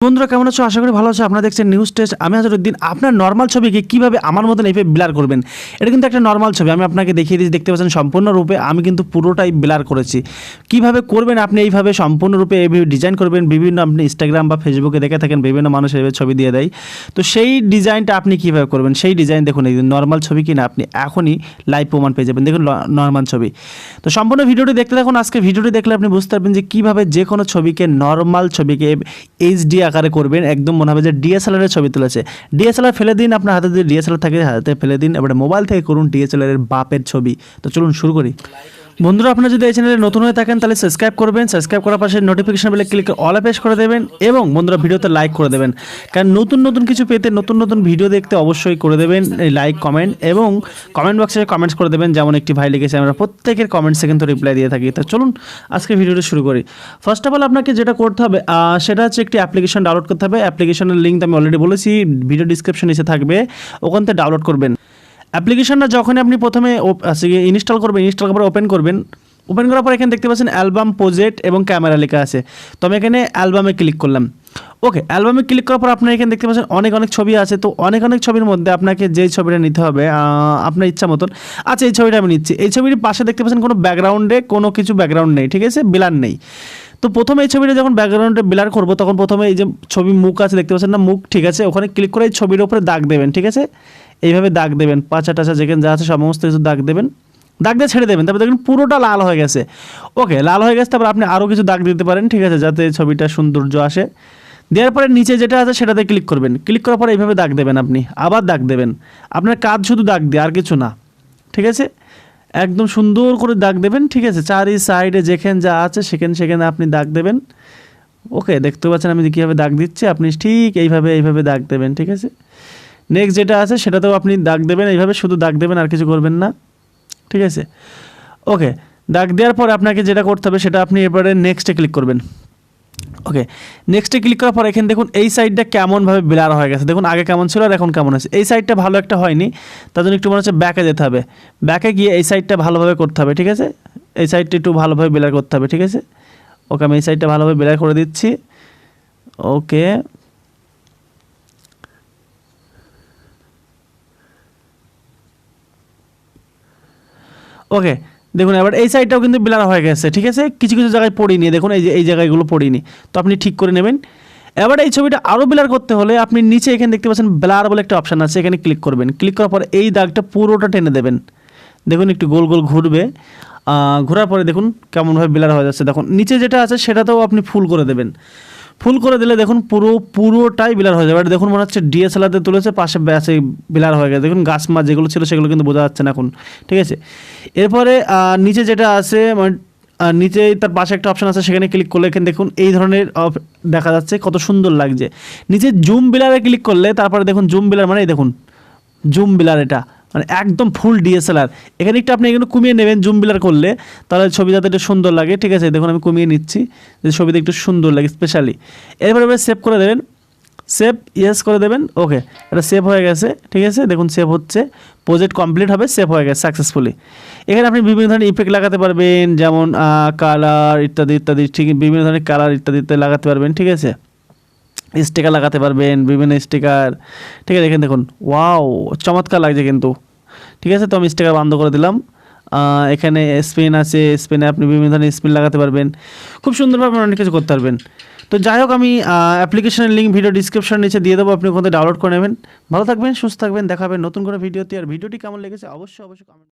বন্ধুরা কেমন আছো? আশা করি ভালো আছো। আপনারা দেখছেন নিউজ টেস্ট। আমি আজরুদ্দিন। আপনার নর্মাল ছবিকে কীভাবে আমার মতন এইভাবে ব্লার করবেন, এটা কিন্তু একটা নর্মাল ছবি। আমি আপনাকে দেখিয়ে দিচ্ছি, দেখতে পাচ্ছেন সম্পূর্ণরূপে আমি কিন্তু পুরোটাই ব্লার করেছি। কীভাবে করবেন আপনি এইভাবে সম্পূর্ণরূপে এইভাবে ডিজাইন করবেন। বিভিন্ন আপনি ইনস্টাগ্রাম বা ফেসবুকে দেখে থাকেন বিভিন্ন মানুষ এইভাবে ছবি দিয়ে দেয়, তো সেই ডিজাইনটা আপনি কীভাবে করবেন সেই ডিজাইন দেখুন। এই নর্মাল ছবি কিনা আপনি এখনই লাইভ প্রমাণ পেয়ে যাবেন। দেখুন নর্মাল ছবি। তো সম্পূর্ণ ভিডিওটি দেখতে থাকুন। আজকে ভিডিওটি দেখলে আপনি বুঝতে পারবেন যে কীভাবে যে কোনো ছবিকে নর্মাল ছবিকে এইচডি আকারে করবেন। একদম মনে হবে যে ডিএসএলআর এর ছবি তুলেছে। ডিএসএলআর ফেলে দিন, আপনার হাতে যদি ডিএসএলআর থাকে হাতে ফেলে দিন, এবারে মোবাইল থেকে করুন ডিএসএলআর এর বাপের ছবি। তো চলুন শুরু করি। বন্ধুরা আপনারা যদি এই চ্যানেলে নতুন হয়ে থাকেন তাহলে সাবস্ক্রাইব করবেন। সাবস্ক্রাইব করার পাশে নোটিফিকেশন বেলে ক্লিক করে অলে প্রেস করে দেবেন এবং বন্ধুরা ভিডিওতে লাইক করে দেবেন, কারণ নতুন নতুন কিছু পেতে নতুন নতুন ভিডিও দেখতে অবশ্যই করে দেবেন লাইক, কমেন্ট এবং কমেন্ট বক্সে কমেন্টস করে দেবেন। যেমন একটি ভাই লিখেছে, আমরা প্রত্যেকের কমেন্টসে কিন্তু রিপ্লাই দিয়ে থাকি। তো চলুন আজকে ভিডিওটা শুরু করি। ফার্স্ট অফ অল আপনাকে যেটা করতে হবে সেটা হচ্ছে একটি অ্যাপ্লিকেশন ডাউনলোড করতে হবে। অ্যাপ্লিকেশনের লিঙ্ক আমি অলরেডি বলেছি, ভিডিও ডিসক্রিপশন নিচে থাকবে, ওখান থেকে ডাউনলোড করবেন। অ্যাপ্লিকেশনটা যখনই আপনি প্রথমে ইনস্টল করবেন, ইনস্টল করার পর ওপেন করবেন। ওপেন করার পর এখানে দেখতে পাচ্ছেন অ্যালবাম, প্রজেক্ট এবং ক্যামেরা লেখা আছে। তো আমি এখানে অ্যালবামে ক্লিক করলাম। ওকে, অ্যালবামে ক্লিক করার পর আপনার এখানে দেখতে পাচ্ছেন অনেক ছবি আছে। তো অনেক ছবির মধ্যে আপনাকে যেই ছবিটা নিতে হবে আপনার ইচ্ছা মতন। আচ্ছা, এই ছবিটা আমি নিচ্ছি। এই ছবির পাশে দেখতে পাচ্ছেন কোনো ব্যাকগ্রাউন্ডে কোনো কিছু ব্যাকগ্রাউন্ড নেই, ঠিক আছে, ব্লার নেই। তো প্রথমে এই ছবিটা যখন ব্যাকগ্রাউন্ডে ব্লার করবো তখন প্রথমে এই যে ছবি মুখ আছে দেখতে পাচ্ছেন না, মুখ, ঠিক আছে, ওখানে ক্লিক করে এই ছবির উপরে দাগ দেবেন, ঠিক আছে, এইভাবে দাগ দেবেন, পাঁচা টাচা যেখানে যা আছে সমস্ত কিছু দাগ দেবেন, দাগ দিয়ে ছেড়ে দেবেন। তারপর দেখুন পুরোটা লাল হয়ে গেছে। ওকে, লাল হয়ে গেছে। তারপর আপনি আরও কিছু দাগ দিতে পারেন, ঠিক আছে, যাতে ছবিটা সৌন্দর্য আসে। দেওয়ার পরে নিচে যেটা আছে সেটাতে ক্লিক করবেন। ক্লিক করার পরে এইভাবে দাগ দেবেন, আপনি আবার দাগ দেবেন। আপনার কাজ শুধু দাগ দিয়ে, আর কিছু না, ঠিক আছে, একদম সুন্দর করে দাগ দেবেন, ঠিক আছে, চারি সাইডে যেখানে যা আছে সেখানে আপনি দাগ দেবেন। ওকে, দেখতে পাচ্ছেন আমি কীভাবে দাগ দিচ্ছি, আপনি ঠিক এইভাবে দাগ দেবেন, ঠিক আছে। নেক্সট যেটা আছে সেটাতেও আপনি দাগ দেবেন, এইভাবে শুধু দাগ দেবেন, আর কিছু করবেন না, ঠিক আছে। ওকে, দাগ দেওয়ার পর আপনাকে যেটা করতে হবে সেটা আপনি এবারে নেক্সটে ক্লিক করবেন। ওকে, নেক্সটে ক্লিক করার পর এখানে দেখুন এই সাইডটা কেমনভাবে ব্লার হয়ে গেছে। দেখুন আগে কেমন ছিল আর এখন কেমন আছে। এই সাইডটা ভালো একটা হয়নি, তার জন্য একটু মনে হচ্ছে ব্যাকে যেতে হবে। ব্যাকে গিয়ে এই সাইডটা ভালোভাবে করতে হবে, ঠিক আছে, এই সাইডটা একটু ভালোভাবে ব্লার করতে হবে, ঠিক আছে। ওকে, আমি এই সাইডটা ভালোভাবে ব্লার করে দিচ্ছি। ওকে, ওকে, দেখুন এবার এই সাইডটাও কিন্তু ব্লার হয়ে গেছে, ঠিক আছে। কিছু জায়গায় পড়িনি, দেখুন এই যে এই জায়গাগুলো পড়িনি, তো আপনি ঠিক করে নেবেন। এবার এই ছবিটা আরও ব্লার করতে হলে আপনি নিচে এখানে দেখতে পাচ্ছেন ব্লার বলে একটা অপশান আছে, এখানে ক্লিক করবেন। ক্লিক করার পর এই দাগটা পুরোটা টেনে দেবেন। দেখুন একটু গোল ঘুরবে, ঘোরার পরে দেখুন কেমনভাবে ব্লার হয়ে যাচ্ছে। দেখুন নিচে যেটা আছে সেটাতেও আপনি ফুল করে দেবেন। ফুল করে দিলে দেখুন পুরোটাই ব্লার হয়ে যাবে। দেখুন মনে হচ্ছে ডিএসএলআরতে তুলেছে, পাশে ব্যাসে ব্লার হয়ে গেছে। দেখুন গাছ মাছ যেগুলো ছিল সেগুলো কিন্তু বোঝা যাচ্ছে না এখন, ঠিক আছে। এরপরে নিচে যেটা আছে মানে নিচে তার পাশে একটা অপশান আছে, সেখানে ক্লিক করলে এখানে দেখুন এই ধরনের দেখা যাচ্ছে, কত সুন্দর লাগছে। নিচে জুম ব্লারে ক্লিক করলে তারপরে দেখুন জুম ব্লার মানে এই দেখুন জুম ব্লার, এটা মানে একদম ফুল ডিএসএলআর। এখানে একটু আপনি এগুলো কমিয়ে নেবেন জুম ব্লার করলে, তাহলে ছবি যাতে একটু সুন্দর লাগে, ঠিক আছে। দেখুন আমি কমিয়ে নিচ্ছি যে ছবিতে একটু সুন্দর লাগে স্পেশালি। এরপরে সেভ করে দেবেন, সেভ ইয়েস করে দেবেন। ওকে, এটা সেভ হয়ে গেছে, ঠিক আছে। দেখুন সেভ হচ্ছে, প্রজেক্ট কমপ্লিট হবে, সেভ হয়ে গেছে সাকসেসফুলি। এখানে আপনি বিভিন্ন ধরনের ইফেক্ট লাগাতে পারবেন, যেমন কালার ইত্যাদি, ঠিক বিভিন্ন ধরনের কালার ইত্যাদি লাগাতে পারবেন, ঠিক আছে। স্টিকার লাগাতে পারবেন, বিভিন্ন স্টিকার, ঠিক আছে। এখানে দেখুন ওয়াও চমৎকার লাগছে কিন্তু, ঠিক আছে। তো আমি স্টিকার বন্ধ করে দিলাম। এখানে স্পিন আছে, স্পিনে আপনি বিভিন্ন ধরনের স্পিন লাগাতে পারবেন, খুব সুন্দরভাবে অনেক কিছু করতে পারবেন। তো যাই হোক, আমি অ্যাপ্লিকেশনের লিঙ্ক ভিডিও ডিসক্রিপশন নিচে দিয়ে দেবো, আপনি ওখানে ডাউনলোড করে নেবেন। ভালো থাকবেন, সুস্থ থাকবেন, দেখা হবে নতুন কোনো ভিডিওতে। আর ভিডিওটি কেমন লেগেছে অবশ্যই কমেন্ট